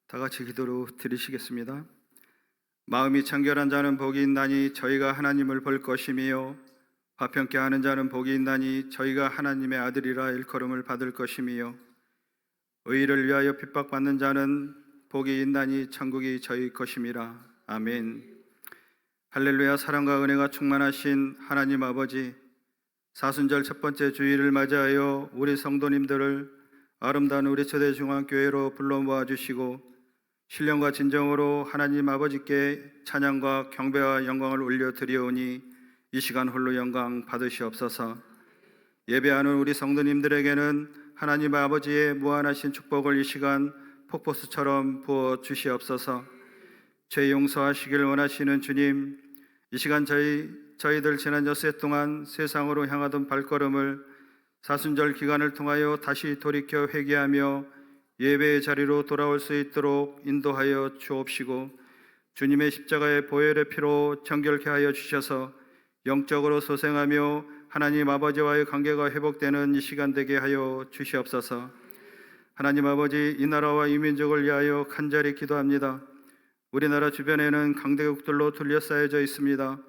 다 같이 기도로 드리시겠습니다. 마음이 청결한 자는 복이 있나니 저희가 하나님을 볼 것이며 화평케 하는 자는 복이 있나니 저희가 하나님의 아들이라 일컬음을 받을 것이며 의를 위하여 핍박받는 자는 복이 있나니 천국이 저희 것임이라. 아멘. 할렐루야. 사랑과 은혜가 충만하신 하나님 아버지, 사순절 첫 번째 주일을 맞이하여 우리 성도님들을 아름다운 우리 초대중앙교회로 불러 모아주시고 신령과 진정으로 하나님 아버지께 찬양과 경배와 영광을 올려드리오니 이 시간 홀로 영광 받으시옵소서. 예배하는 우리 성도님들에게는 하나님 아버지의 무한하신 축복을 이 시간 폭포수처럼 부어 주시옵소서. 죄 용서하시길 원하시는 주님, 이 시간 저희들 지난 엿새 동안 세상으로 향하던 발걸음을 사순절 기간을 통하여 다시 돌이켜 회개하며 예배의 자리로 돌아올 수 있도록 인도하여 주옵시고 주님의 십자가의 보혈의 피로 정결케 하여 주셔서 영적으로 소생하며 하나님 아버지와의 관계가 회복되는 이 시간 되게 하여 주시옵소서. 하나님 아버지, 이 나라와 이 민족을 위하여 간절히 기도합니다. 우리나라 주변에는 강대국들로 둘러싸여져 있습니다.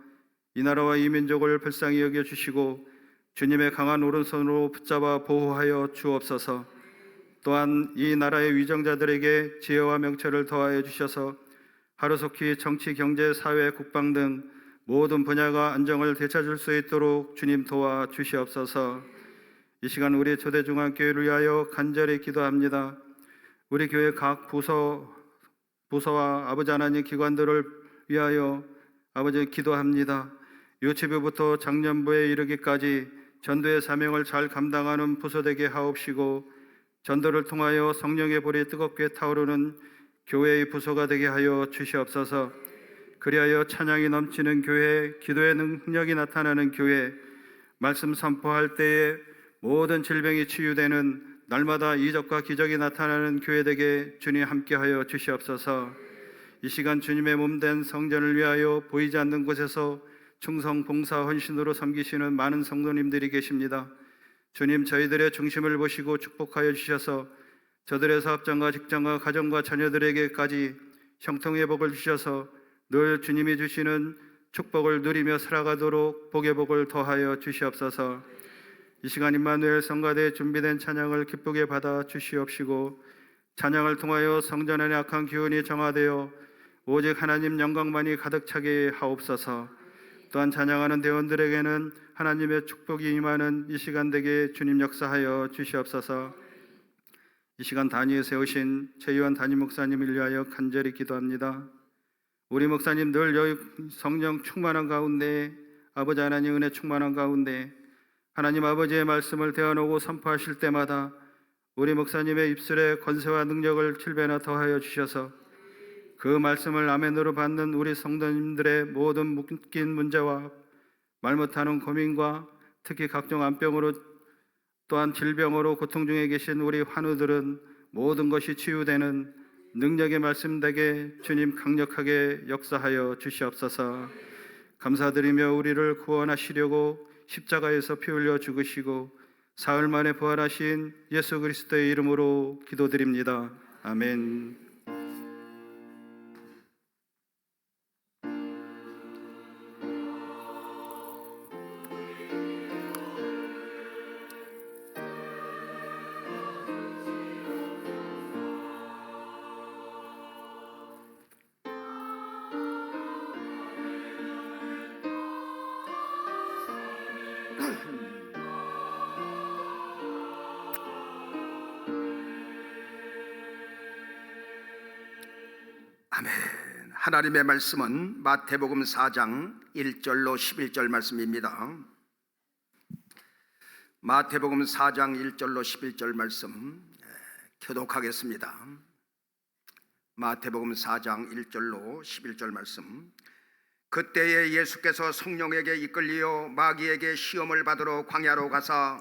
이 나라와 이 민족을 불쌍히 여겨주시고 주님의 강한 오른손으로 붙잡아 보호하여 주옵소서. 또한 이 나라의 위정자들에게 지혜와 명철을 더하여 주셔서 하루속히 정치, 경제, 사회, 국방 등 모든 분야가 안정을 되찾을 수 있도록 주님 도와 주시옵소서. 이 시간 우리 초대중앙교회를 위하여 간절히 기도합니다. 우리 교회 각 부서와 아버지 하나님 기관들을 위하여 아버지 기도합니다. 유치부부터 장년부에 이르기까지 전도의 사명을 잘 감당하는 부서 되게 하옵시고 전도를 통하여 성령의 불이 뜨겁게 타오르는 교회의 부서가 되게 하여 주시옵소서. 그리하여 찬양이 넘치는 교회, 기도의 능력이 나타나는 교회, 말씀 선포할 때에 모든 질병이 치유되는 날마다 이적과 기적이 나타나는 교회 되게 주님 함께하여 주시옵소서. 이 시간 주님의 몸된 성전을 위하여 보이지 않는 곳에서 충성, 봉사, 헌신으로 섬기시는 많은 성도님들이 계십니다. 주님, 저희들의 중심을 보시고 축복하여 주셔서 저들의 사업장과 직장과 가정과 자녀들에게까지 형통의 복을 주셔서 늘 주님이 주시는 축복을 누리며 살아가도록 복의 복을 더하여 주시옵소서. 이 시간 임마누엘 성가대에 준비된 찬양을 기쁘게 받아 주시옵시고 찬양을 통하여 성전 안의 악한 기운이 정화되어 오직 하나님 영광만이 가득 차게 하옵소서. 또한 찬양하는 대원들에게는 하나님의 축복이 임하는 이 시간 되게 주님 역사하여 주시옵소서. 이 시간 단위에 세우신 최유한 담임 목사님을 위하여 간절히 기도합니다. 우리 목사님 늘 성령 충만한 가운데, 아버지 하나님 은혜 충만한 가운데 하나님 아버지의 말씀을 대언하고 선포하실 때마다 우리 목사님의 입술에 권세와 능력을 7배나 더하여 주셔서 그 말씀을 아멘으로 받는 우리 성도님들의 모든 묶인 문제와 말 못하는 고민과 특히 각종 암병으로 또한 질병으로 고통 중에 계신 우리 환우들은 모든 것이 치유되는 능력의 말씀 되게 주님 강력하게 역사하여 주시옵소서. 감사드리며 우리를 구원하시려고 십자가에서 피 흘려 죽으시고 사흘 만에 부활하신 예수 그리스도의 이름으로 기도드립니다. 아멘. 아멘. 하나님의 말씀은 마태복음 4장 1절로 11절 말씀입니다. 마태복음 4장 1절로 11절 말씀 교독하겠습니다. 마태복음 4장 1절로 11절 말씀. 그때에 예수께서 성령에게 이끌리어 마귀에게 시험을 받으러 광야로 가사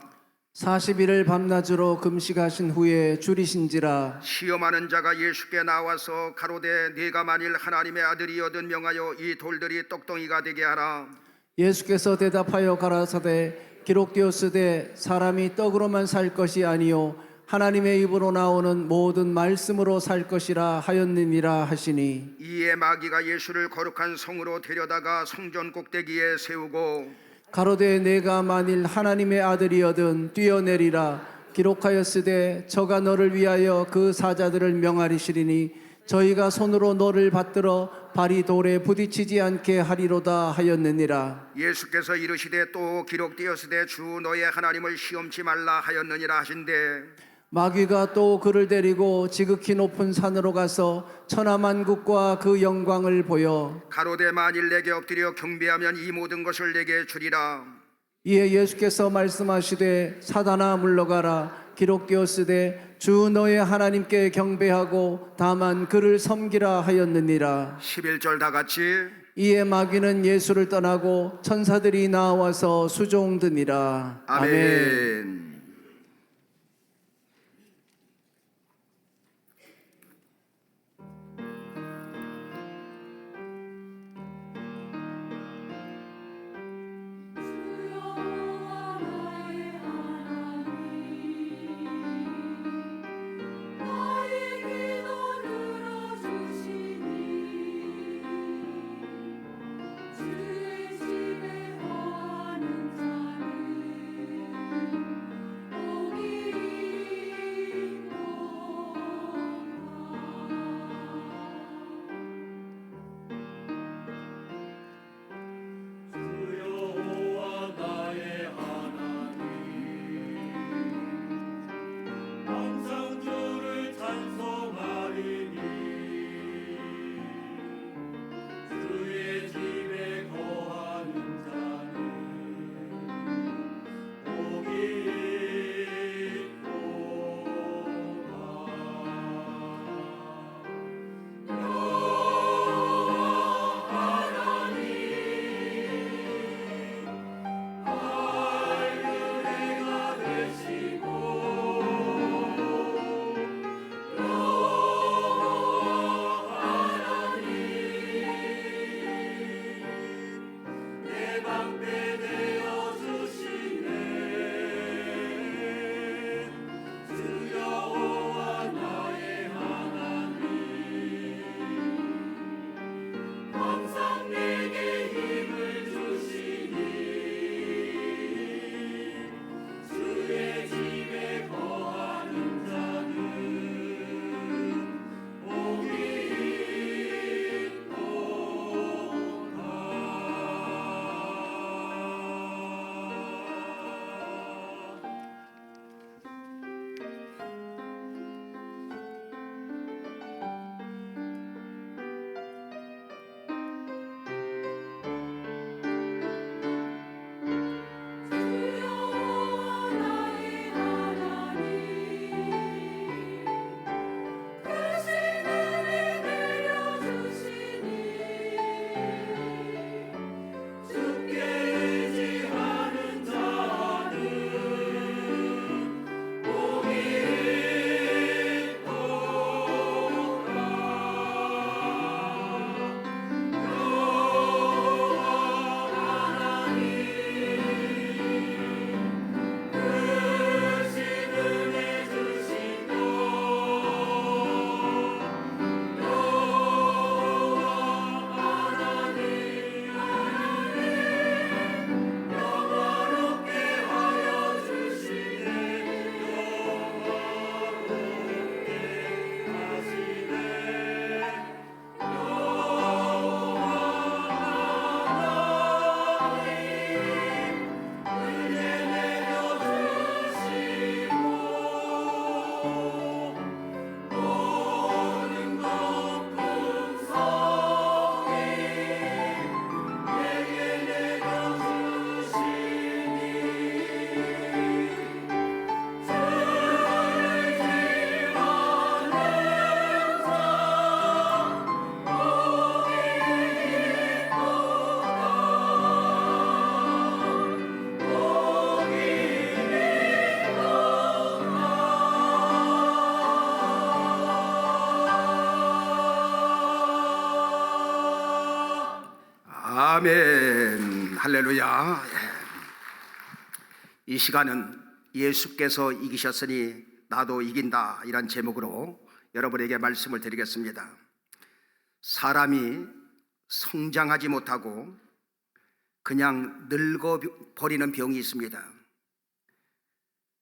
40일을 밤낮으로 금식하신 후에 줄이신지라. 시험하는 자가 예수께 나와서 가로되 네가 만일 하나님의 아들이거든 명하여 이 돌들이 떡덩이가 되게 하라. 예수께서 대답하여 가라사대 기록되었으되 사람이 떡으로만 살 것이 아니요 하나님의 입으로 나오는 모든 말씀으로 살 것이라 하였느니라 하시니 이에 마귀가 예수를 거룩한 성으로 데려다가 성전 꼭대기에 세우고 가로되 내가 만일 하나님의 아들이여든 뛰어내리라 기록하였으되 저가 너를 위하여 그 사자들을 명하리시리니 저희가 손으로 너를 받들어 발이 돌에 부딪히지 않게 하리로다 하였느니라. 예수께서 이르시되 또 기록되었으되 주 너의 하나님을 시험치 말라 하였느니라 하신대 마귀가 또 그를 데리고 지극히 높은 산으로 가서 천하만국과 그 영광을 보여 가로되 만일 내게 엎드려 경배하면 이 모든 것을 내게 주리라. 이에 예수께서 말씀하시되 사단아 물러가라 기록되었으되 주 너의 하나님께 경배하고 다만 그를 섬기라 하였느니라. 11절 다 같이 이에 마귀는 예수를 떠나고 천사들이 나와서 수종드니라. 아멘. 아멘. 할렐루야. 이 시간은 예수께서 이기셨으니 나도 이긴다, 이란 제목으로 여러분에게 말씀을 드리겠습니다. 사람이 성장하지 못하고 그냥 늙어버리는 병이 있습니다.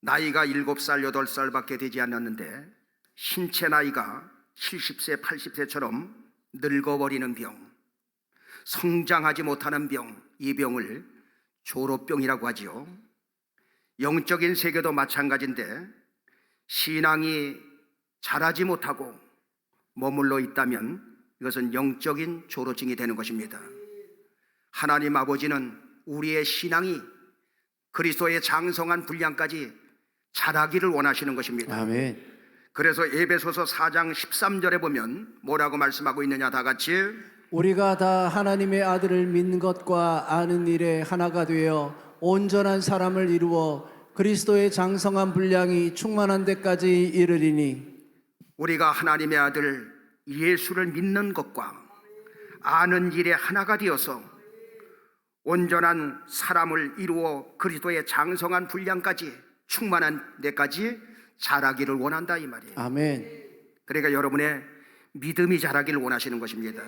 나이가 7살, 8살밖에 되지 않았는데 신체 나이가 70세, 80세처럼 늙어버리는 병, 성장하지 못하는 병, 이 병을 졸업병이라고 하지요. 영적인 세계도 마찬가지인데 신앙이 자라지 못하고 머물러 있다면 이것은 영적인 졸업증이 되는 것입니다. 하나님 아버지는 우리의 신앙이 그리스도의 장성한 분량까지 자라기를 원하시는 것입니다. 아멘. 그래서 에베소서 4장 13절에 보면 뭐라고 말씀하고 있느냐, 다 같이 우리가 다 하나님의 아들을 믿는 것과 아는 일에 하나가 되어 온전한 사람을 이루어 그리스도의 장성한 분량이 충만한 데까지 이르리니. 우리가 하나님의 아들 예수를 믿는 것과 아는 일에 하나가 되어서 온전한 사람을 이루어 그리스도의 장성한 분량까지 충만한 데까지 자라기를 원한다, 이 말이에요. 아멘. 그러니까 여러분의 믿음이 자라기를 원하시는 것입니다.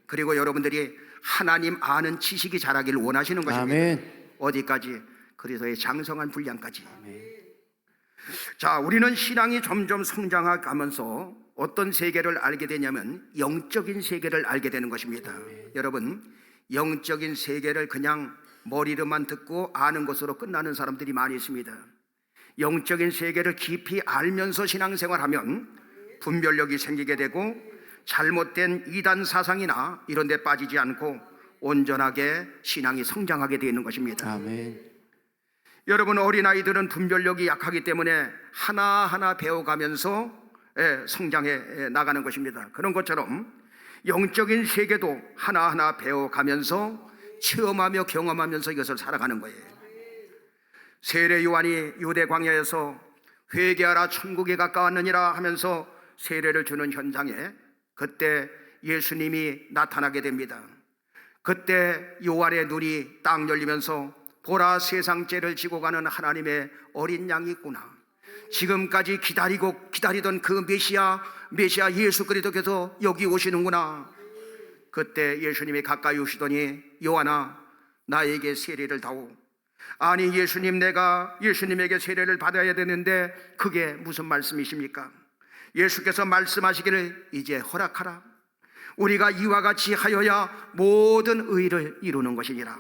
그리고 여러분들이 하나님 아는 지식이 자라기를 원하시는 것입니다. 아멘. 어디까지? 그리스도의 장성한 분량까지. 자, 우리는 신앙이 점점 성장하면서 어떤 세계를 알게 되냐면 영적인 세계를 알게 되는 것입니다. 여러분, 영적인 세계를 그냥 머리로만 듣고 아는 것으로 끝나는 사람들이 많이 있습니다. 영적인 세계를 깊이 알면서 신앙생활하면 분별력이 생기게 되고 잘못된 이단 사상이나 이런 데 빠지지 않고 온전하게 신앙이 성장하게 되는 것입니다. 아멘. 여러분, 어린아이들은 분별력이 약하기 때문에 하나하나 배워가면서 성장해 나가는 것입니다. 그런 것처럼 영적인 세계도 하나하나 배워가면서 체험하며 경험하면서 이것을 살아가는 거예요. 세례 요한이 유대 광야에서 회개하라 천국이 가까웠느니라 하면서 세례를 주는 현장에 그때 예수님이 나타나게 됩니다. 그때 요한의 눈이 딱 열리면서 보라, 세상 죄를 지고 가는 하나님의 어린 양이 있구나. 지금까지 기다리던 그 메시아 예수 그리스도께서 여기 오시는구나. 그때 예수님이 가까이 오시더니 요한아, 나에게 세례를 다오. 아니 예수님, 내가 예수님에게 세례를 받아야 되는데 그게 무슨 말씀이십니까? 예수께서 말씀하시기를 이제 허락하라. 우리가 이와 같이 하여야 모든 의를 이루는 것이니라.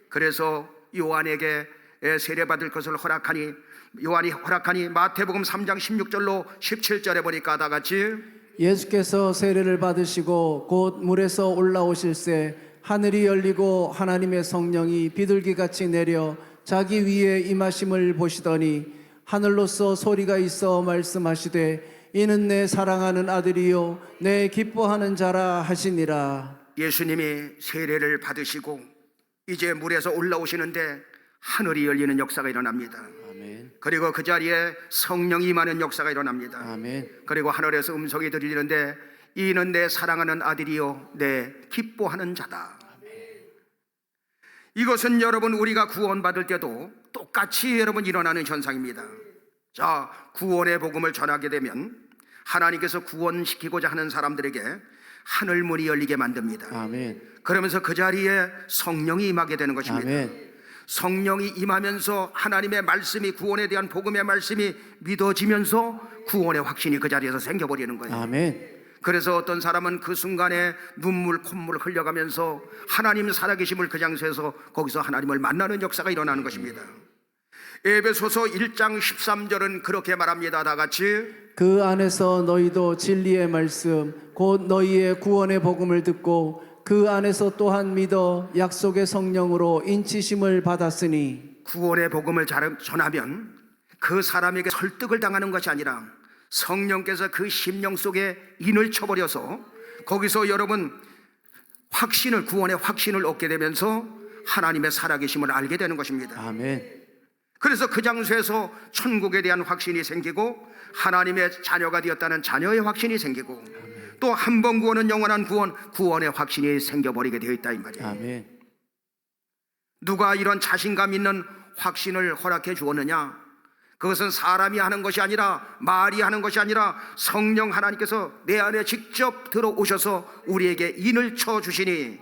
그래서 요한에게 세례받을 것을 허락하니, 요한이 허락하니 마태복음 3장 16절로 17절에 보니까 다 같이 예수께서 세례를 받으시고 곧 물에서 올라오실새 하늘이 열리고 하나님의 성령이 비둘기같이 내려 자기 위에 임하심을 보시더니 하늘로서 소리가 있어 말씀하시되 이는 내 사랑하는 아들이요 내 기뻐하는 자라 하시니라. 예수님이 세례를 받으시고 이제 물에서 올라오시는데 하늘이 열리는 역사가 일어납니다. 아멘. 그리고 그 자리에 성령이 임하는 역사가 일어납니다. 아멘. 그리고 하늘에서 음성이 들리는데 이는 내 사랑하는 아들이요 내 기뻐하는 자다. 이것은 여러분, 우리가 구원받을 때도 똑같이 여러분 일어나는 현상입니다. 자, 구원의 복음을 전하게 되면 하나님께서 구원시키고자 하는 사람들에게 하늘문이 열리게 만듭니다. 아멘. 그러면서 그 자리에 성령이 임하게 되는 것입니다. 아멘. 성령이 임하면서 하나님의 말씀이, 구원에 대한 복음의 말씀이 믿어지면서 구원의 확신이 그 자리에서 생겨버리는 거예요. 아멘. 그래서 어떤 사람은 그 순간에 눈물, 콧물 흘려가면서 하나님 살아계심을 그 장소에서 거기서 하나님을 만나는 역사가 일어나는 것입니다. 에베소서 1장 13절은 그렇게 말합니다. 다 같이 그 안에서 너희도 진리의 말씀 곧 너희의 구원의 복음을 듣고 그 안에서 또한 믿어 약속의 성령으로 인치심을 받았으니. 구원의 복음을 전하면 그 사람에게 설득을 당하는 것이 아니라 성령께서 그 심령 속에 인을 쳐버려서 거기서 여러분 확신을, 구원의 확신을 얻게 되면서 하나님의 살아계심을 알게 되는 것입니다. 아멘. 그래서 그 장소에서 천국에 대한 확신이 생기고 하나님의 자녀가 되었다는 자녀의 확신이 생기고 또 한 번 구원은 영원한 구원의 확신이 생겨버리게 되어 있다, 이 말이에요. 아멘. 누가 이런 자신감 있는 확신을 허락해 주었느냐? 그것은 사람이 하는 것이 아니라, 말이 하는 것이 아니라 성령 하나님께서 내 안에 직접 들어오셔서 우리에게 인을 쳐주시니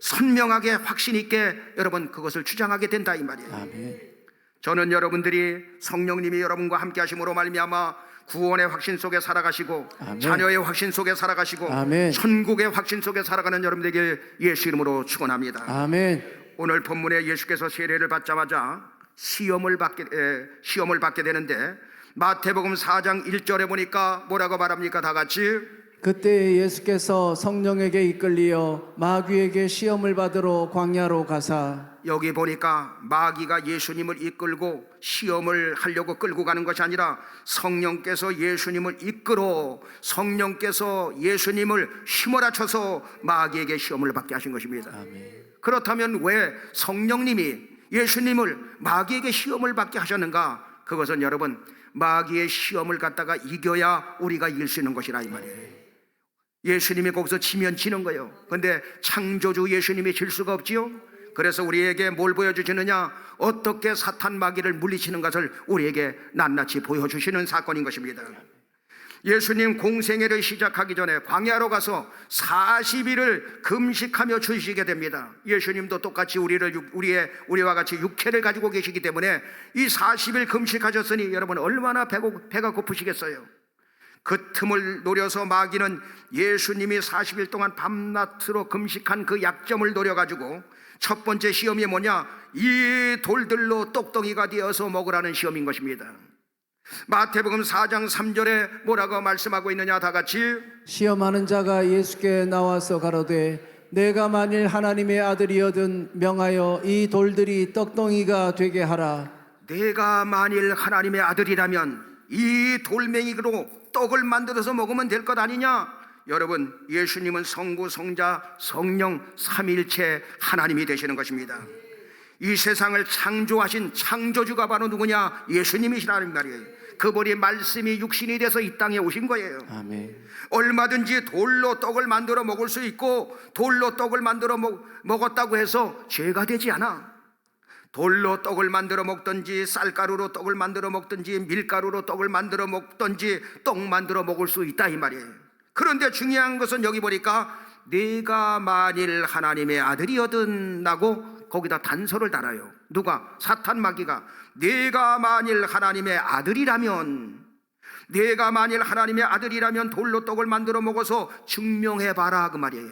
선명하게 확신 있게 여러분 그것을 주장하게 된다 이 말이에요. 아멘. 저는 여러분들이 성령님이 여러분과 함께 하심으로 말미암아 구원의 확신 속에 살아가시고, 아멘. 자녀의 확신 속에 살아가시고, 아멘. 천국의 확신 속에 살아가는 여러분들에게 예수 이름으로 축원합니다. 아멘. 오늘 본문에 예수께서 세례를 받자마자 시험을 받게 되는데, 마태복음 4장 1절에 보니까 뭐라고 말합니까? 다 같이. 그때 예수께서 성령에게 이끌리어 마귀에게 시험을 받으러 광야로 가사. 여기 보니까 마귀가 예수님을 이끌고 시험을 하려고 끌고 가는 것이 아니라 성령께서 예수님을 이끌어, 성령께서 예수님을 휘몰아쳐서 마귀에게 시험을 받게 하신 것입니다. 아멘. 그렇다면 왜 성령님이 예수님을 마귀에게 시험을 받게 하셨는가? 그것은 여러분 마귀의 시험을 갖다가 이겨야 우리가 이길 수 있는 것이라 이 말이에요. 예수님이 거기서 지면 지는 거예요. 그런데 창조주 예수님이 질 수가 없지요. 그래서 우리에게 뭘 보여주시느냐? 어떻게 사탄 마귀를 물리치는 것을 우리에게 낱낱이 보여주시는 사건인 것입니다. 예수님 공생애를 시작하기 전에 광야로 가서 40일을 금식하며 주시게 됩니다. 예수님도 똑같이 우리와 같이 육체를 가지고 계시기 때문에 이 40일 금식하셨으니 여러분 얼마나 배가 고프시겠어요. 그 틈을 노려서 마귀는 예수님이 40일 동안 밤낮으로 금식한 그 약점을 노려가지고 첫 번째 시험이 뭐냐? 이 돌들로 똑똑이가 되어서 먹으라는 시험인 것입니다. 마태복음 4장 3절에 뭐라고 말씀하고 있느냐? 다 같이. 시험하는 자가 예수께 나와서 가로되 내가 만일 하나님의 아들이거든 명하여 이 돌들이 떡덩이가 되게 하라. 내가 만일 하나님의 아들이라면 이 돌멩이로 떡을 만들어서 먹으면 될 것 아니냐? 여러분 예수님은 성부 성자 성령 삼위일체 하나님이 되시는 것입니다. 이 세상을 창조하신 창조주가 바로 누구냐? 예수님이시라는 말이에요. 그분이 말씀이 육신이 돼서 이 땅에 오신 거예요. 아멘. 얼마든지 돌로 떡을 만들어 먹을 수 있고, 돌로 떡을 만들어 먹었다고 해서 죄가 되지 않아. 돌로 떡을 만들어 먹든지 쌀가루로 떡을 만들어 먹든지 밀가루로 떡을 만들어 먹든지 떡 만들어 먹을 수 있다 이 말이에요. 그런데 중요한 것은 여기 보니까 네가 만일 하나님의 아들이거든 라고 거기다 단서를 달아요. 누가? 사탄 마귀가. 네가 만일 하나님의 아들이라면, 네가 만일 하나님의 아들이라면 돌로 떡을 만들어 먹어서 증명해봐라 그 말이에요.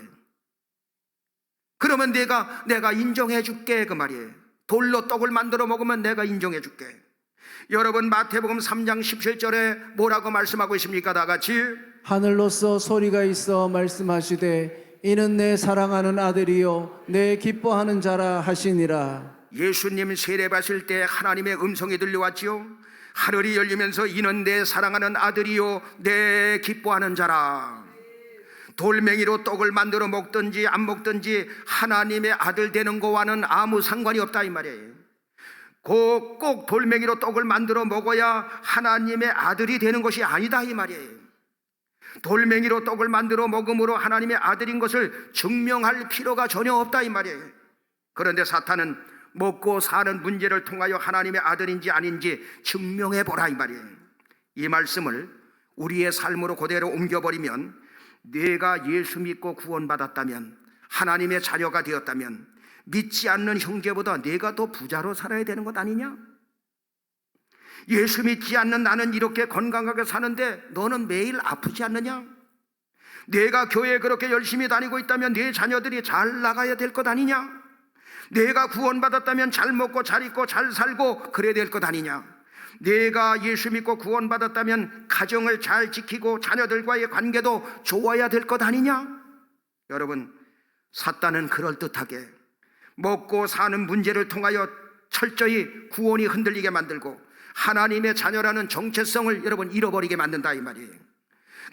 그러면 내가 인정해 줄게 그 말이에요. 돌로 떡을 만들어 먹으면 내가 인정해 줄게. 여러분 마태복음 3장 17절에 뭐라고 말씀하고 있습니까? 다 같이. 하늘로서 소리가 있어 말씀하시되 이는 내 사랑하는 아들이요 내 기뻐하는 자라 하시니라. 예수님 세례 받을 때 하나님의 음성이 들려왔지요. 하늘이 열리면서 이는 내 사랑하는 아들이요 내 기뻐하는 자라. 돌멩이로 떡을 만들어 먹든지 안 먹든지 하나님의 아들 되는 거와는 아무 상관이 없다 이 말이에요. 꼭 돌멩이로 떡을 만들어 먹어야 하나님의 아들이 되는 것이 아니다 이 말이에요. 돌멩이로 떡을 만들어 먹음으로 하나님의 아들인 것을 증명할 필요가 전혀 없다 이 말이에요. 그런데 사탄은 먹고 사는 문제를 통하여 하나님의 아들인지 아닌지 증명해보라 이 말이에요. 이 말씀을 우리의 삶으로 그대로 옮겨버리면, 내가 예수 믿고 구원받았다면, 하나님의 자녀가 되었다면 믿지 않는 형제보다 내가 더 부자로 살아야 되는 것 아니냐? 예수 믿지 않는 나는 이렇게 건강하게 사는데 너는 매일 아프지 않느냐? 내가 교회에 그렇게 열심히 다니고 있다면 내 자녀들이 잘 나가야 될 것 아니냐? 내가 구원받았다면 잘 먹고 잘 입고 잘 살고 그래야 될 것 아니냐? 내가 예수 믿고 구원받았다면 가정을 잘 지키고 자녀들과의 관계도 좋아야 될 것 아니냐? 여러분 사탄은 그럴듯하게 먹고 사는 문제를 통하여 철저히 구원이 흔들리게 만들고 하나님의 자녀라는 정체성을 여러분 잃어버리게 만든다 이 말이에요.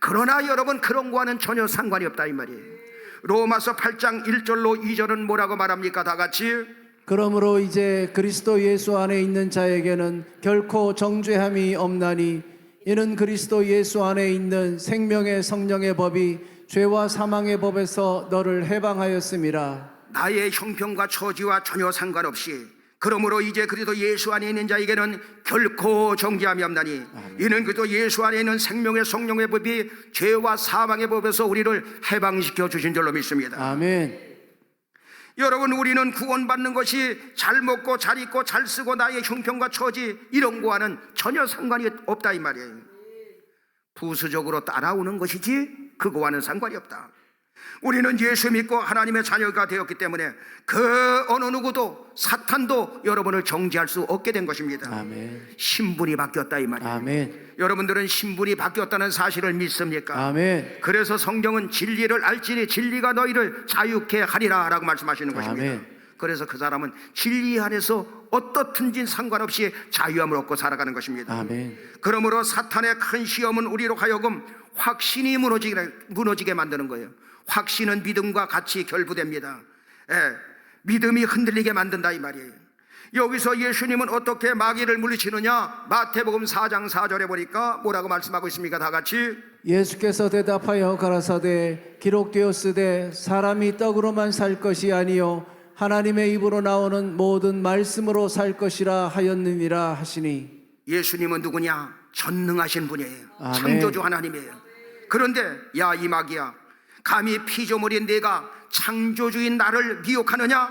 그러나 여러분 그런 거와는 전혀 상관이 없다 이 말이에요. 로마서 8장 1절로 2절은 뭐라고 말합니까? 다 같이. 그러므로 이제 그리스도 예수 안에 있는 자에게는 결코 정죄함이 없나니 이는 그리스도 예수 안에 있는 생명의 성령의 법이 죄와 사망의 법에서 너를 해방하였음이라. 나의 형편과 처지와 전혀 상관없이 그러므로 이제 그리스도 예수 안에 있는 자에게는 결코 정죄함이 없나니 이는 그리스도 예수 안에 있는 생명의 성령의 법이 죄와 사망의 법에서 우리를 해방시켜 주신 줄로 믿습니다. 아멘. 여러분, 우리는 구원받는 것이 잘 먹고 잘 입고 잘 쓰고 나의 형편과 처지 이런 거와는 전혀 상관이 없다 이 말이에요. 부수적으로 따라오는 것이지 그거와는 상관이 없다. 우리는 예수 믿고 하나님의 자녀가 되었기 때문에 그 어느 누구도 사탄도 여러분을 정죄할 수 없게 된 것입니다. 아멘. 신분이 바뀌었다 이 말이에요. 아멘. 여러분들은 신분이 바뀌었다는 사실을 믿습니까? 아멘. 그래서 성경은 진리를 알지니 진리가 너희를 자유케 하리라 라고 말씀하시는 것입니다. 아멘. 그래서 그 사람은 진리 안에서 어떻든지 상관없이 자유함을 얻고 살아가는 것입니다. 아멘. 그러므로 사탄의 큰 시험은 우리로 하여금 확신이 무너지게 만드는 거예요. 확신은 믿음과 같이 결부됩니다. 믿음이 흔들리게 만든다 이 말이에요. 여기서 예수님은 어떻게 마귀를 물리치느냐? 마태복음 4장 4절에 보니까 뭐라고 말씀하고 있습니까? 다 같이 예수께서 대답하여 가라사대 기록되었으되 사람이 떡으로만 살 것이 아니요 하나님의 입으로 나오는 모든 말씀으로 살 것이라 하였느니라 하시니. 예수님은 누구냐? 전능하신 분이에요. 아멘. 창조주 하나님이에요. 그런데 야 이 마귀야, 감히 피조물인 내가 창조주인 나를 미혹하느냐?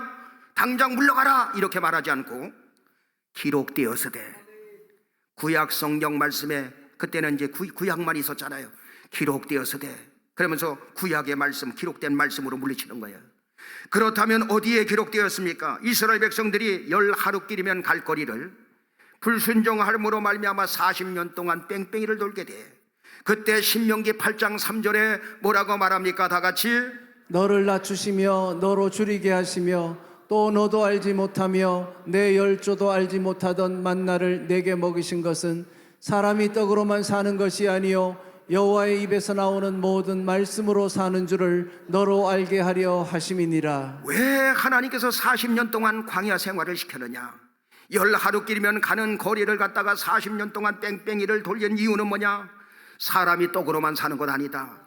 당장 물러가라 이렇게 말하지 않고 기록되었으되, 구약 성경 말씀에 그때는 이제 구약만 있었잖아요. 기록되었으되 그러면서 구약의 말씀, 기록된 말씀으로 물리치는 거예요. 그렇다면 어디에 기록되었습니까? 이스라엘 백성들이 열 하루길이면 갈 거리를 불순종함으로 말미암아 40년 동안 뺑뺑이를 돌게 돼. 그때 신명기 8장 3절에 뭐라고 말합니까? 다 같이 너를 낮추시며 너로 줄이게 하시며 또 너도 알지 못하며 내 열조도 알지 못하던 만나를 내게 먹이신 것은 사람이 떡으로만 사는 것이 아니요 여호와의 입에서 나오는 모든 말씀으로 사는 줄을 너로 알게 하려 하심이니라. 왜 하나님께서 40년 동안 광야 생활을 시켰느냐? 열 하루길이면 가는 거리를 갔다가 40년 동안 뺑뺑이를 돌린 이유는 뭐냐? 사람이 떡으로만 사는 것 아니다.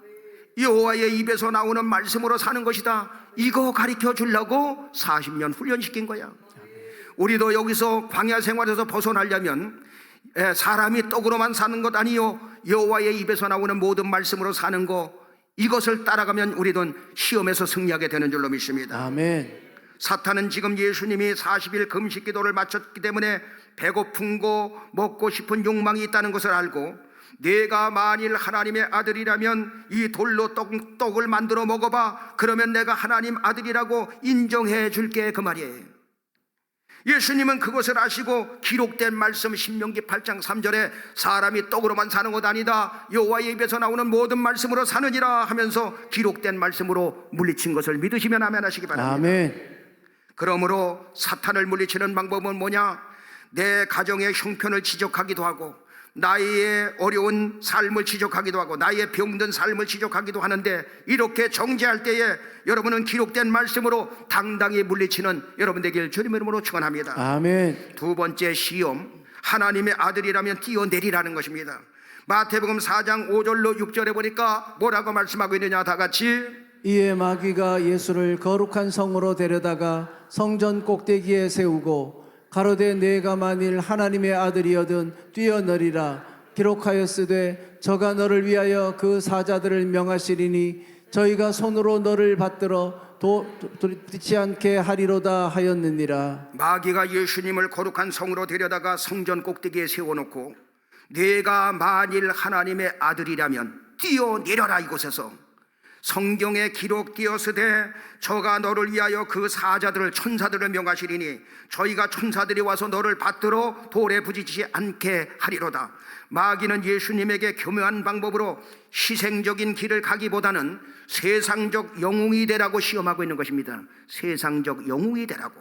여호와의 입에서 나오는 말씀으로 사는 것이다. 이거 가르쳐 주려고 40년 훈련시킨 거야. 우리도 여기서 광야 생활에서 벗어나려면 사람이 떡으로만 사는 것 아니요 여호와의 입에서 나오는 모든 말씀으로 사는 거, 이것을 따라가면 우리는 시험에서 승리하게 되는 줄로 믿습니다. 아멘. 사탄은 지금 예수님이 40일 금식 기도를 마쳤기 때문에 배고픈 거 먹고 싶은 욕망이 있다는 것을 알고 내가 만일 하나님의 아들이라면 이 돌로 떡을 만들어 먹어봐. 그러면 내가 하나님 아들이라고 인정해 줄게, 그 말이에요. 예수님은 그것을 아시고 기록된 말씀 신명기 8장 3절에 사람이 떡으로만 사는 것 아니다, 여호와의 입에서 나오는 모든 말씀으로 사느니라 하면서 기록된 말씀으로 물리친 것을 믿으시면 아멘 하시기 바랍니다. 아멘. 그러므로 사탄을 물리치는 방법은 뭐냐? 내 가정의 형편을 지적하기도 하고 나의 어려운 삶을 지적하기도 하고 나의 병든 삶을 지적하기도 하는데, 이렇게 정죄할 때에 여러분은 기록된 말씀으로 당당히 물리치는 여러분 되길 주님의 이름으로 축원합니다. 아멘. 두 번째 시험, 하나님의 아들이라면 뛰어내리라는 것입니다. 마태복음 4장 5절로 6절에 보니까 뭐라고 말씀하고 있느냐? 다 같이 이에 마귀가 예수를 거룩한 성으로 데려다가 성전 꼭대기에 세우고 가로되 내가 만일 하나님의 아들이거든 뛰어내리라. 기록하였으되 저가 너를 위하여 그 사자들을 명하시리니 저희가 손으로 너를 받들어 돌이치 않게 하리로다 하였느니라. 마귀가 예수님을 거룩한 성으로 데려다가 성전 꼭대기에 세워놓고 내가 만일 하나님의 아들이라면 뛰어내려라, 이곳에서 성경에 기록되었으되 저가 너를 위하여 그 사자들을 천사들을 명하시리니 저희가 천사들이 와서 너를 받들어 돌에 부딪히지 않게 하리로다. 마귀는 예수님에게 교묘한 방법으로 희생적인 길을 가기보다는 세상적 영웅이 되라고 시험하고 있는 것입니다. 세상적 영웅이 되라고.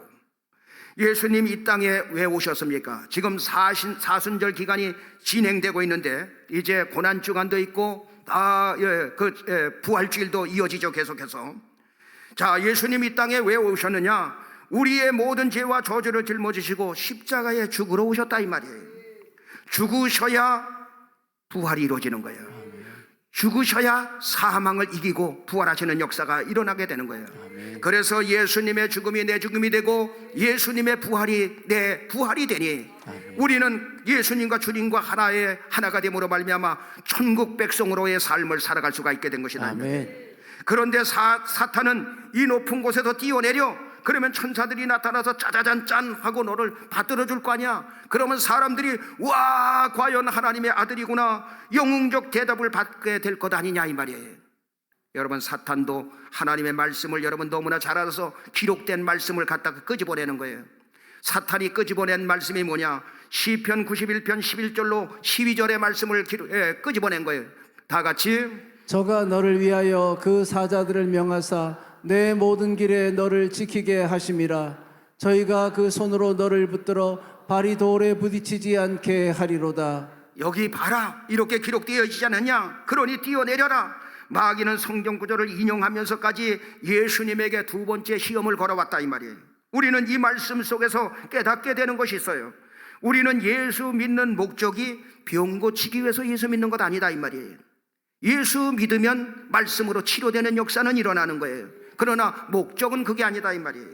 예수님 이 땅에 왜 오셨습니까? 지금 사순절 기간이 진행되고 있는데 이제 고난주간도 있고 부활주일도 이어지죠, 계속해서. 자, 예수님 이 땅에 왜 오셨느냐? 우리의 모든 죄와 저주를 짊어지시고 십자가에 죽으러 오셨다 이 말이에요. 죽으셔야 부활이 이루어지는 거예요. 죽으셔야 사망을 이기고 부활하시는 역사가 일어나게 되는 거예요. 그래서 예수님의 죽음이 내 죽음이 되고 예수님의 부활이 내 부활이 되니 우리는 예수님과 주님과 하나가 됨으로 말미암아 천국 백성으로의 삶을 살아갈 수가 있게 된 것이다. 아멘. 그런데 사탄은 이 높은 곳에서 뛰어내려 그러면 천사들이 나타나서 짜자잔 짠 하고 너를 받들어 줄 거 아니야. 그러면 사람들이 와 과연 하나님의 아들이구나 영웅적 대답을 받게 될 것 아니냐 이 말이에요. 여러분 사탄도 하나님의 말씀을 여러분 너무나 잘 알아서 기록된 말씀을 갖다가 끄집어내는 거예요. 사탄이 끄집어낸 말씀이 뭐냐? 시편 91편 11절로 12절의 말씀을 끄집어낸 거예요. 다 같이 저가 너를 위하여 그 사자들을 명하사 내 모든 길에 너를 지키게 하심이라. 저희가 그 손으로 너를 붙들어 발이 돌에 부딪히지 않게 하리로다. 여기 봐라 이렇게 기록되어 있지 않느냐? 그러니 뛰어내려라. 마귀는 성경 구절을 인용하면서까지 예수님에게 두 번째 시험을 걸어왔다 이 말이에요. 우리는 이 말씀 속에서 깨닫게 되는 것이 있어요. 우리는 예수 믿는 목적이 병 고치기 위해서 예수 믿는 것 아니다 이 말이에요. 예수 믿으면 말씀으로 치료되는 역사는 일어나는 거예요. 그러나 목적은 그게 아니다 이 말이에요.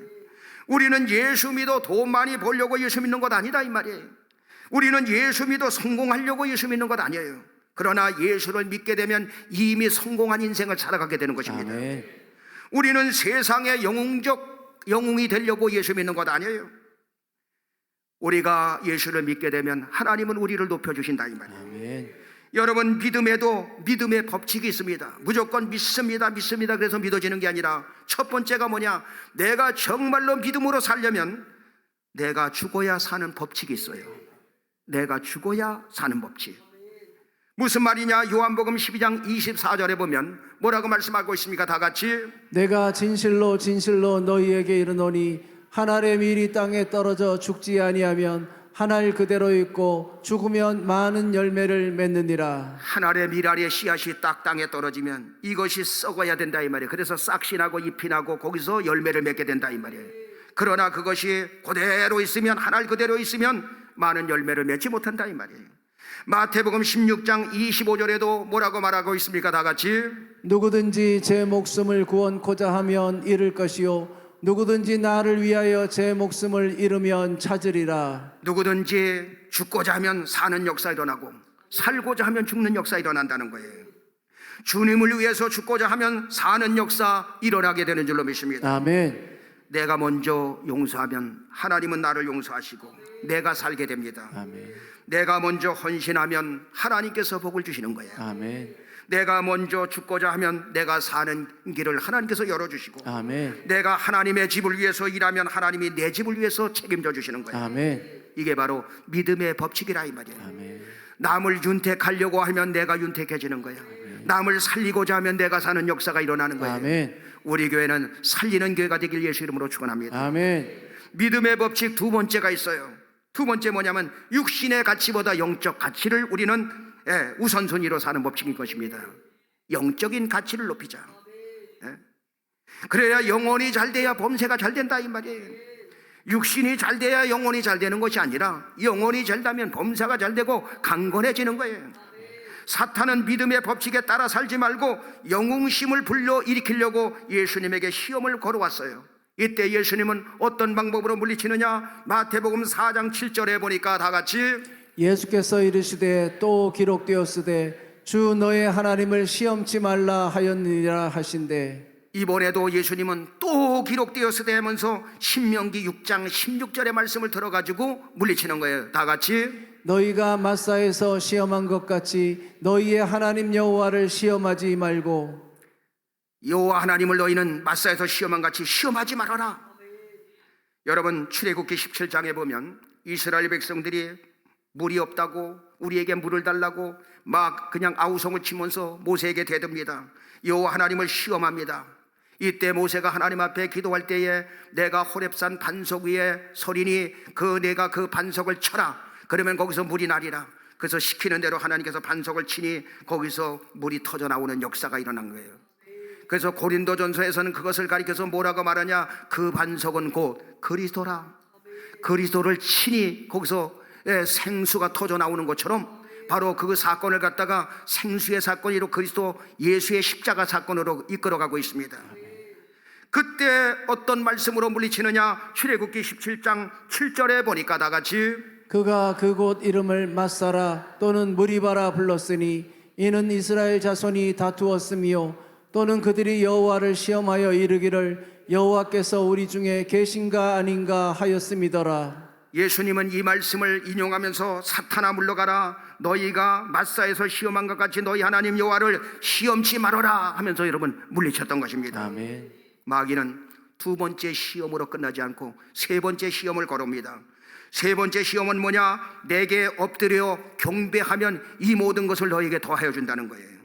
우리는 예수 믿어 돈 많이 벌려고 예수 믿는 것 아니다 이 말이에요. 우리는 예수 믿어 성공하려고 예수 믿는 것 아니에요. 그러나 예수를 믿게 되면 이미 성공한 인생을 살아가게 되는 것입니다. 아멘. 우리는 세상의 영웅이 되려고 예수 믿는 것 아니에요. 우리가 예수를 믿게 되면 하나님은 우리를 높여주신다 이 말이에요. 아멘. 여러분 믿음에도 믿음의 법칙이 있습니다. 무조건 믿습니다 그래서 믿어지는 게 아니라 첫 번째가 뭐냐? 내가 정말로 믿음으로 살려면 내가 죽어야 사는 법칙이 있어요. 내가 죽어야 사는 법칙. 무슨 말이냐? 요한복음 12장 24절에 보면 뭐라고 말씀하고 있습니까? 다 같이 내가 진실로 진실로 너희에게 이르노니 한 알의 밀이 땅에 떨어져 죽지 아니하면 한 알 그대로 있고 죽으면 많은 열매를 맺느니라. 한 알의 밀알의 씨앗이 딱 땅에 떨어지면 이것이 썩어야 된다 이 말이에요. 그래서 싹이 나고 잎이 나고 거기서 열매를 맺게 된다 이 말이에요. 그러나 그것이 그대로 있으면 한 알 그대로 있으면 많은 열매를 맺지 못한다 이 말이에요. 마태복음 16장 25절에도 뭐라고 말하고 있습니까? 다 같이 누구든지 제 목숨을 구원코자 하면 잃을 것이요 누구든지 나를 위하여 제 목숨을 잃으면 찾으리라. 누구든지 죽고자 하면 사는 역사 일어나고 살고자 하면 죽는 역사 일어난다는 거예요. 주님을 위해서 죽고자 하면 사는 역사 일어나게 되는 줄로 믿습니다. 아멘. 내가 먼저 용서하면 하나님은 나를 용서하시고 내가 살게 됩니다. 아멘. 내가 먼저 헌신하면 하나님께서 복을 주시는 거예요. 아멘. 내가 먼저 죽고자 하면 내가 사는 길을 하나님께서 열어주시고 아멘. 내가 하나님의 집을 위해서 일하면 하나님이 내 집을 위해서 책임져 주시는 거예요. 아멘. 이게 바로 믿음의 법칙이라 이 말이에요. 아멘. 남을 윤택하려고 하면 내가 윤택해지는 거예요. 남을 살리고자 하면 내가 사는 역사가 일어나는 거예요. 아멘. 우리 교회는 살리는 교회가 되길 예수 이름으로 축원합니다. 아멘. 믿음의 법칙 두 번째가 있어요. 두 번째 뭐냐면 육신의 가치보다 영적 가치를 우리는 우선순위로 사는 법칙인 것입니다. 영적인 가치를 높이자. 그래야 영혼이 잘 돼야 범세가 잘 된다 이 말이에요. 육신이 잘 돼야 영혼이 잘 되는 것이 아니라 영혼이 잘 되면 범사가 잘 되고 강건해지는 거예요. 사탄은 믿음의 법칙에 따라 살지 말고 영웅심을 불러일으키려고 예수님에게 시험을 걸어왔어요. 이때 예수님은 어떤 방법으로 물리치느냐? 마태복음 4장 7절에 보니까 다 같이 예수께서 이르시되 또 기록되었으되 주 너의 하나님을 시험치 말라 하였느니라 하신대. 이번에도 예수님은 또 기록되었으되 하면서 신명기 6장 16절의 말씀을 들어가지고 물리치는 거예요. 다 같이 너희가 마사에서 시험한 것 같이 너희의 하나님 여호와를 시험하지 말고. 여호와 하나님을 너희는 마사에서 시험한 같이 시험하지 말아라. 여러분 출애굽기 17장에 보면 이스라엘 백성들이 물이 없다고 우리에게 물을 달라고 막 그냥 아우성을 치면서 모세에게 대듭니다. 여호와 하나님을 시험합니다. 이때 모세가 하나님 앞에 기도할 때에 내가 호렙산 반석 위에 서리니 내가 그 반석을 쳐라. 그러면 거기서 물이 나리라. 그래서 시키는 대로 하나님께서 반석을 치니 거기서 물이 터져 나오는 역사가 일어난 거예요. 그래서 고린도전서에서는 그것을 가리켜서 뭐라고 말하냐? 그 반석은 곧 그리스도라. 그리스도를 치니 거기서 생수가 터져 나오는 것처럼 바로 그 사건을 갖다가 생수의 사건으로 그리스도 예수의 십자가 사건으로 이끌어가고 있습니다. 그때 어떤 말씀으로 물리치느냐? 출애굽기 17장 7절에 보니까 다 같이 그가 그곳 이름을 마사라 또는 무리바라 불렀으니 이는 이스라엘 자손이 다투었으며 또는 그들이 여호와를 시험하여 이르기를 여호와께서 우리 중에 계신가 아닌가 하였음이더라. 예수님은 이 말씀을 인용하면서 사탄아 물러가라, 너희가 마사에서 시험한 것 같이 너희 하나님 여호와를 시험치 말아라 하면서 여러분 물리쳤던 것입니다. 아멘. 마귀는 두 번째 시험으로 끝나지 않고 세 번째 시험을 걸어옵니다. 세 번째 시험은 뭐냐? 내게 엎드려 경배하면 이 모든 것을 너에게 더하여 준다는 거예요.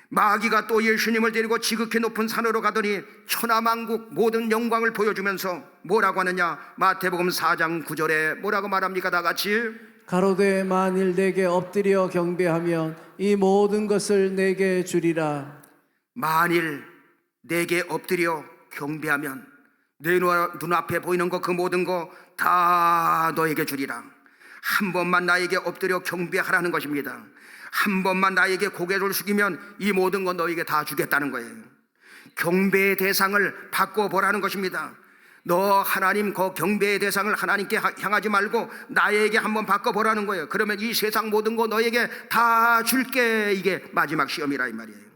마귀가 또 예수님을 데리고 지극히 높은 산으로 가더니 천하만국 모든 영광을 보여주면서 뭐라고 하느냐? 마태복음 4장 9절에 뭐라고 말합니까? 다 같이 가로되 만일 내게 엎드려 경배하면 이 모든 것을 내게 주리라. 만일 내게 엎드려 경배하면 내 눈앞에 보이는 거 그 모든 거 다 너에게 주리라. 한 번만 나에게 엎드려 경배하라는 것입니다. 한 번만 나에게 고개를 숙이면 이 모든 건 너에게 다 주겠다는 거예요. 경배의 대상을 바꿔보라는 것입니다. 너 하나님 그 경배의 대상을 하나님께 향하지 말고 나에게 한번 바꿔보라는 거예요. 그러면 이 세상 모든 거 너에게 다 줄게. 이게 마지막 시험이라 이 말이에요.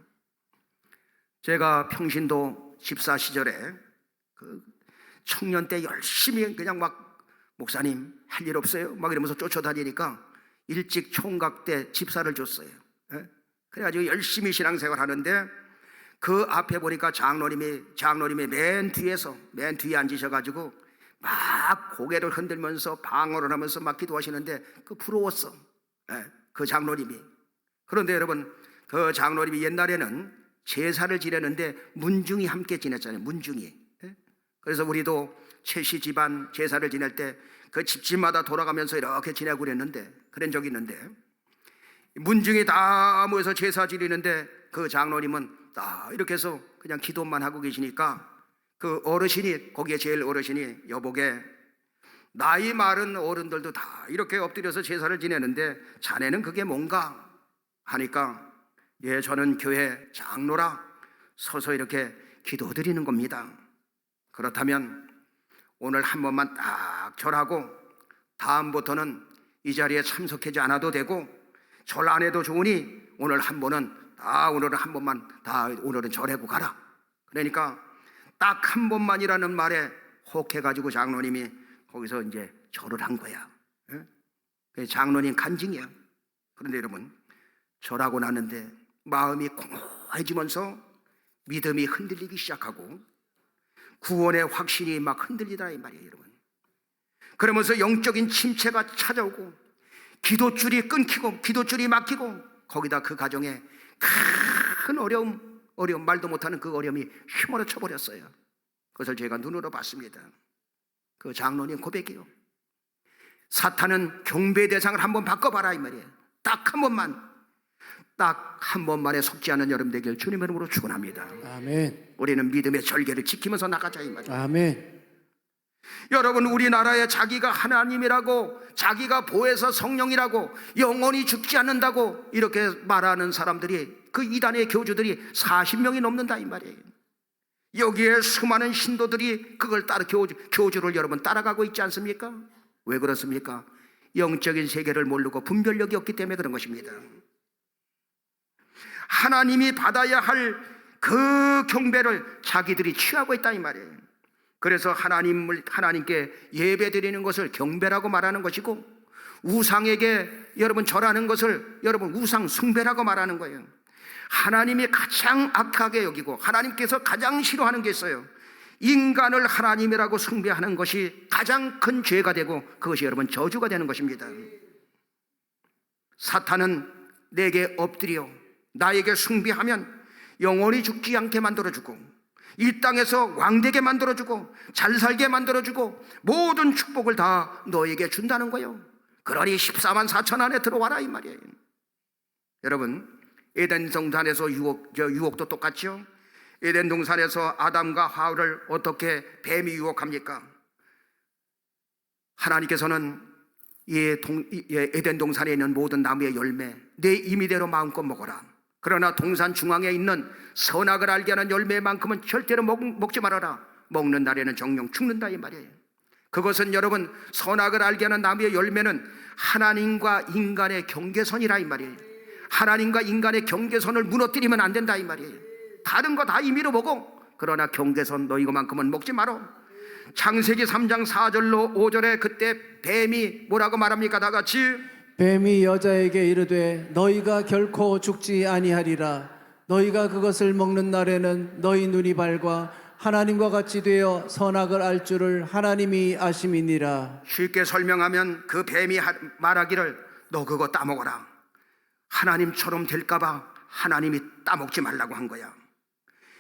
제가 평신도 집사 시절에 그 청년 때 열심히 그냥 막 목사님 할 일 없어요? 막 이러면서 쫓아다니니까 일찍 총각 때 집사를 줬어요. 그래가지고 열심히 신앙생활 하는데 그 앞에 보니까 장로님이 맨 뒤에 앉으셔가지고 막 고개를 흔들면서 방언을 하면서 막 기도하시는데 그 부러웠어. 그 장로님이. 그런데 여러분 그 장로님이 옛날에는 제사를 지내는데 문중이 함께 지냈잖아요. 문중이. 그래서 우리도 최씨 집안 제사를 지낼 때 그 집집마다 돌아가면서 이렇게 지내고 그랬는데 그런 적이 있는데 문중이 다 모여서 제사 지내는데 그 장로님은 다 이렇게 해서 그냥 기도만 하고 계시니까 그 어르신이 거기에 제일 어르신이 여보게 나이 많은 어른들도 다 이렇게 엎드려서 제사를 지내는데 자네는 그게 뭔가 하니까 예 저는 교회 장로라 서서 이렇게 기도드리는 겁니다. 그렇다면 오늘 한 번만 딱 절하고 다음부터는 이 자리에 참석하지 않아도 되고 절 안 해도 좋으니 오늘은 한 번만 오늘은 절하고 가라. 그러니까 딱 한 번만이라는 말에 혹해가지고 장로님이 거기서 이제 절을 한 거야. 장로님 간증이야. 그런데 여러분 절하고 나는데 마음이 공허해지면서 믿음이 흔들리기 시작하고 구원의 확신이 막 흔들리더라 이 말이에요 여러분. 그러면서 영적인 침체가 찾아오고 기도줄이 끊기고 기도줄이 막히고 거기다 그 가정에 큰 어려움 말도 못하는 그 어려움이 휘몰아쳐 버렸어요. 그것을 제가 눈으로 봤습니다. 그 장로님 고백이요. 사탄은 경배 대상을 한번 바꿔봐라 이 말이에요. 딱 한 번만에 속지 않은 여러분 되길 주님의 이름으로 축원합니다. 아멘. 우리는 믿음의 절개를 지키면서 나가자 이 말이에요. 아멘. 여러분 우리나라에 자기가 하나님이라고 자기가 보혜사 성령이라고 영원히 죽지 않는다고 이렇게 말하는 사람들이 그 이단의 교주들이 40명이 넘는다 이 말이에요. 여기에 수많은 신도들이 그걸 따라 교주를 여러분 따라가고 있지 않습니까? 왜 그렇습니까? 영적인 세계를 모르고 분별력이 없기 때문에 그런 것입니다. 하나님이 받아야 할 그 경배를 자기들이 취하고 있다 이 말이에요. 그래서 하나님께 예배 드리는 것을 경배라고 말하는 것이고 우상에게 여러분 절하는 것을 여러분 우상 숭배라고 말하는 거예요. 하나님이 가장 악하게 여기고 하나님께서 가장 싫어하는 게 있어요. 인간을 하나님이라고 숭배하는 것이 가장 큰 죄가 되고 그것이 여러분 저주가 되는 것입니다. 사탄은 내게 엎드려 나에게 숭배하면 영원히 죽지 않게 만들어주고 이 땅에서 왕되게 만들어주고 잘 살게 만들어주고 모든 축복을 다 너에게 준다는 거예요. 그러니 14만 4천 안에 들어와라 이 말이에요. 여러분 에덴 동산에서 유혹도 똑같죠. 에덴 동산에서 아담과 하와를 어떻게 뱀이 유혹합니까? 하나님께서는 에덴 동산에 있는 모든 나무의 열매 내 임의대로 마음껏 먹어라. 그러나 동산 중앙에 있는 선악을 알게 하는 열매만큼은 절대로 먹지 말아라. 먹는 날에는 정령 죽는다 이 말이에요. 그것은 여러분, 선악을 알게 하는 나무의 열매는 하나님과 인간의 경계선이라 이 말이에요. 하나님과 인간의 경계선을 무너뜨리면 안 된다 이 말이에요. 다른 거 다 임의로 먹어. 그러나 경계선 너 이거만큼은 먹지 마라. 창세기 3장 4절로 5절에 그때 뱀이 뭐라고 말합니까? 다 같이 뱀이 여자에게 이르되 너희가 결코 죽지 아니하리라. 너희가 그것을 먹는 날에는 너희 눈이 밝아 하나님과 같이 되어 선악을 알 줄을 하나님이 아심이니라. 쉽게 설명하면 그 뱀이 말하기를 너 그거 따먹어라. 하나님처럼 될까봐 하나님이 따먹지 말라고 한 거야.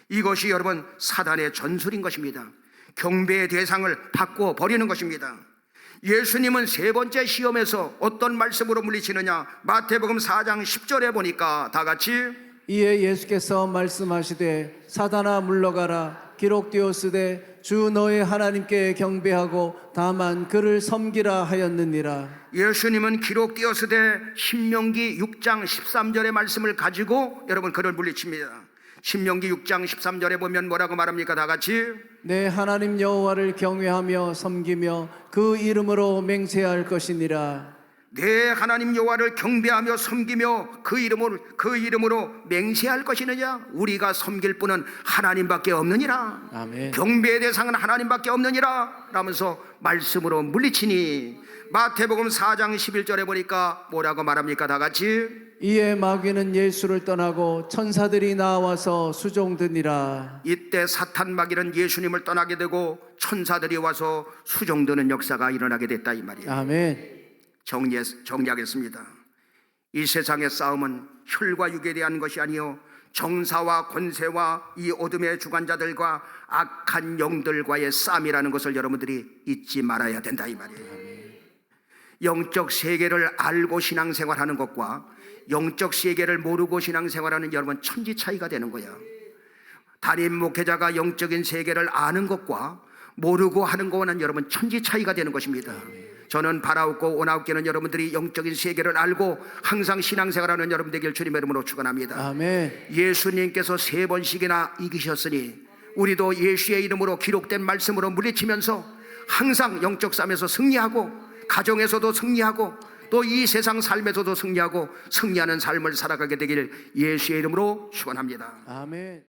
이것이 여러분 사단의 전술인 것입니다. 경배의 대상을 바꿔 버리는 것입니다. 예수님은 세 번째 시험에서 어떤 말씀으로 물리치느냐? 마태복음 4장 10절에 보니까 다 같이 이에 예수께서 말씀하시되 사단아 물러가라. 기록되었으되 주 너의 하나님께 경배하고 다만 그를 섬기라 하였느니라. 예수님은 기록되었으되 신명기 6장 13절의 말씀을 가지고 여러분 그를 물리칩니다. 신명기 6장 13절에 보면 뭐라고 말합니까? 다 같이 내 하나님 여호와를 경외하며 섬기며 그 이름으로 맹세할 것이니라. 내 하나님 여호와를 경배하며 섬기며 그 이름으로 맹세할 것이느냐? 우리가 섬길 분은 하나님밖에 없느니라. 아멘. 경배의 대상은 하나님밖에 없느니라 라면서 말씀으로 물리치니 마태복음 4장 11절에 보니까 뭐라고 말합니까? 다 같이 이에 마귀는 예수를 떠나고 천사들이 나와서 수종드니라. 이때 사탄 마귀는 예수님을 떠나게 되고 천사들이 와서 수종드는 역사가 일어나게 됐다 이 말이에요. 아멘. 정리하겠습니다. 이 세상의 싸움은 혈과 육에 대한 것이 아니요 정사와 권세와 이 어둠의 주관자들과 악한 영들과의 싸움이라는 것을 여러분들이 잊지 말아야 된다 이 말이에요. 영적 세계를 알고 신앙생활하는 것과 영적 세계를 모르고 신앙생활하는 여러분 천지 차이가 되는 거야. 담임 목회자가 영적인 세계를 아는 것과 모르고 하는 것과는 여러분 천지 차이가 되는 것입니다. 저는 바라옵고 원하옵기는 여러분들이 영적인 세계를 알고 항상 신앙생활하는 여러분 되길 주님의 이름으로 축원합니다. 아멘. 예수님께서 3번씩이나 이기셨으니 우리도 예수의 이름으로 기록된 말씀으로 물리치면서 항상 영적 싸움에서 승리하고 가정에서도 승리하고 또 이 세상 삶에서도 승리하고 승리하는 삶을 살아가게 되길 예수의 이름으로 축원합니다. 아멘.